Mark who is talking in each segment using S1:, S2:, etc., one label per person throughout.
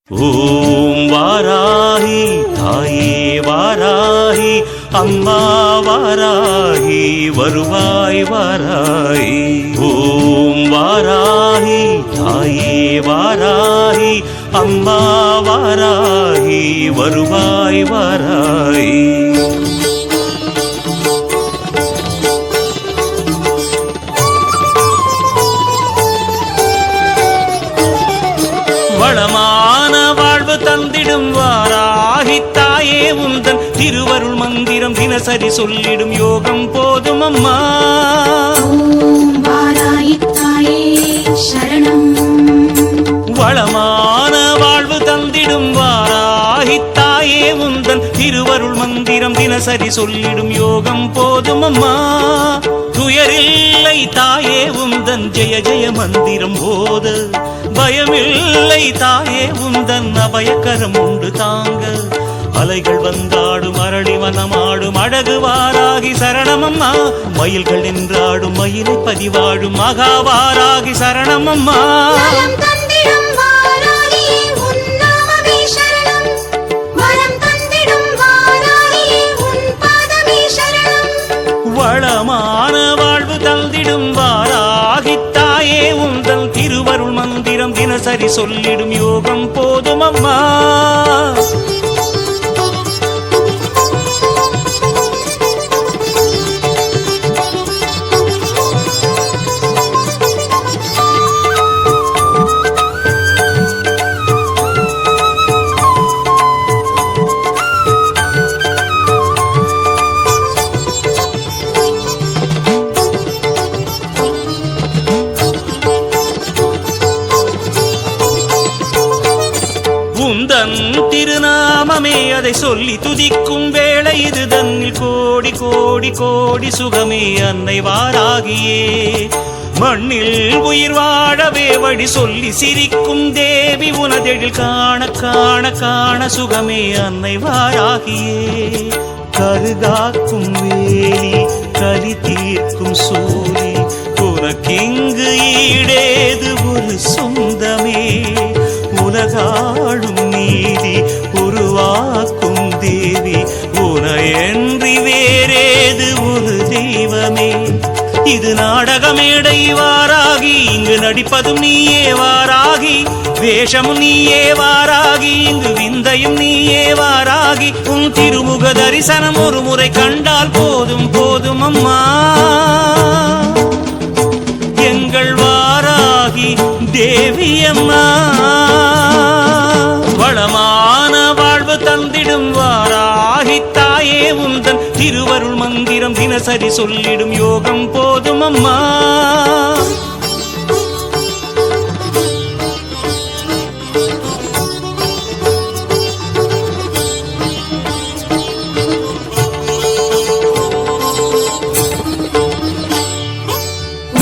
S1: ஓம் வாராகி தாயே வாராகி அம்மா வாராகி வருவாய் வாராகி. ஓம் வாராகி தாயே வாராகி அம்மா வாராகி வருவாய் வாராகி. வளமான வாழ்வு தந்திடும் வாராகி தாயே உந்தன் திருவருள் மந்திரம் தினசரி சொல்லிடும் யோகம் போதும் அம்மா.
S2: ஓம் வாராகி தாயே சரணம்.
S1: வளமான வாழ்வு தந்திடும் வாராகி தாயே உந்தன் திருவருள் மந்திரம் தினசரி சொல்லிடும் யோகம் போதும் அம்மா. துயரில்லை தாயே உந்தன் ஜெய ஜெய மந்திரம் போத, பயமில்லை தாயே உந்தன் அபயக்கரம் உண்டு தாங்க. அலைகள் வந்தாடும் அரளி வனமாடும் அழகு வாராகி சரணமம்மா. மயில்கள் நின்றாடும் மயிலை பதிவாடும் மகாவாராகி சரணமம்மா. வளமான வாழ்வு தந்திடும் வாராகி தாயே உந்தன் திருவருள் மந்திரம் தினசரி சொல்லிடும் யோகம் போதும் அம்மா. உந்தன் திருநாமமே அதை சொல்லி துதிக்கும் வேளை இது தன்னில் கோடி கோடி கோடி சுகமே அன்னை வாராகியே. மண்ணில் உயிர் வாழவே வழி சொல்லி சிரிக்கும் தேவி உனதெழில் காண காண காண சுகமே அன்னை வாராகியே. கருகாக்கும் வேலி கலி தீர்க்கும் சூரி உனக்கிங்கு ஈடேது ஒரு சொந்தமே. உலகாளும் நீதி உருவாக்கும் தேவி உனையன்றி வேறேது ஒரு தெய்வமே. இது நாடகமேடை வாராகி இங்கு நடிப்பதும் நீயே வாராகி. வேஷமும் நீயே வாராகி இங்கு விந்தையும் நீயே வாராகி. உன் திருமுக தரிசனம் ஒரு முறை கண்டால் போதும் போதும் அம்மா. எங்கள் வாராகி தேவி அம்மா. வளமான வாழ்வு தந்திடும் வாராகி தாயே உந்தன் திருவருள் மந்திரம் தினசரி சொல்லிடும் யோகம் போதும் அம்மா.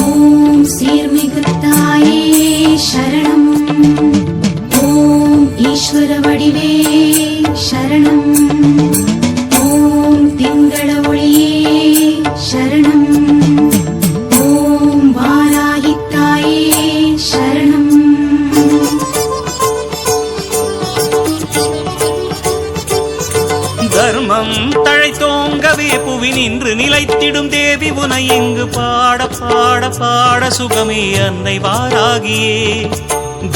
S2: ஓம் சீர்மிகு தாயே சரணம். ஓம் ஈஸ்வர வடிவே சரணம். ஓம் திங்கள ஒளியே சரணம். ஓம் வாராகி தாயே சரணம்.
S1: தர்மம் தழைத்தோங்கவே புவி நின்று நிலைத்திடும் தேவி உனை இங்கு பாட பாட பாட சுகமே அன்னை வாராகியே.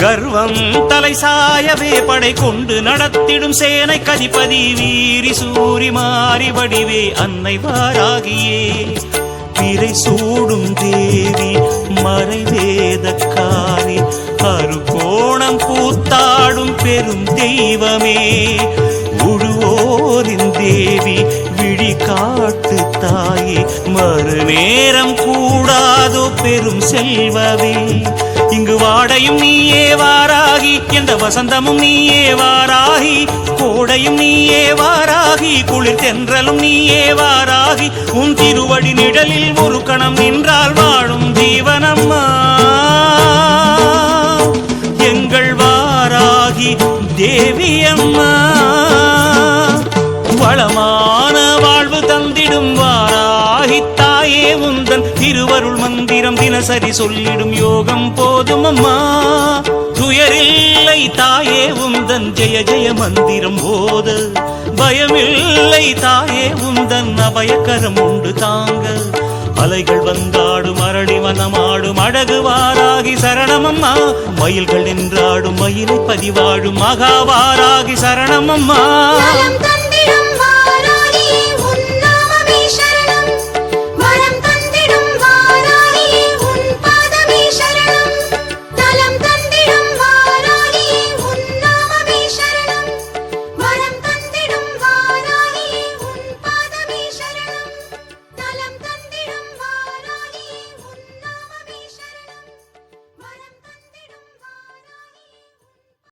S1: கர்வம் தலை சாயவே படை கொண்டு நடத்திடும் சேனை கதிபதி வீரி சூரி மாறி வடிவே அன்னை வாராகியே. பிறை சூடும் தேவி மறைவேதக்காரி அருகோணம் பூத்தாடும் பெரும் தெய்வமே. உழுவோரின் தேவி விழி காட்டு தாயே மறுநேரம் கூடாதோ பெரும் செல்வமே. இங்கு வாடையும் நீயே வாராகி எந்த வசந்தமும் நீயே வாராகி. கோடையும் நீயே வாராகி குளிர் தென்றலும் நீயே வாராகி. உன் திருவடி நிழலில் ஒரு கணம் நின்றால் வாழும் ஜீவனம்மா. எங்கள் வாராகி தேவி அம்மா. வளமான வாழ்வு தந்திடும் வாராகி தாயே உந்தன் திருவருள் மந்திரம் தினசரி சொல்லிடும் யோகம் போதும் அம்மா. துயரில்லை தாயே உந்தன் ஜெய ஜெய மந்திரம் போத பயமில்லை தாயே உந்தன் அபயக்கரம் உண்டு தாங்க அலைகள் வந்தாடும் அரளி வனமாடும் அழகுவாராகி சரணமம்மா மயில்கள் நின்றாடும் மயிலை பதிவாடும் மகாவாராகி சரணமம்மா
S2: நலம் தந்திடம்மா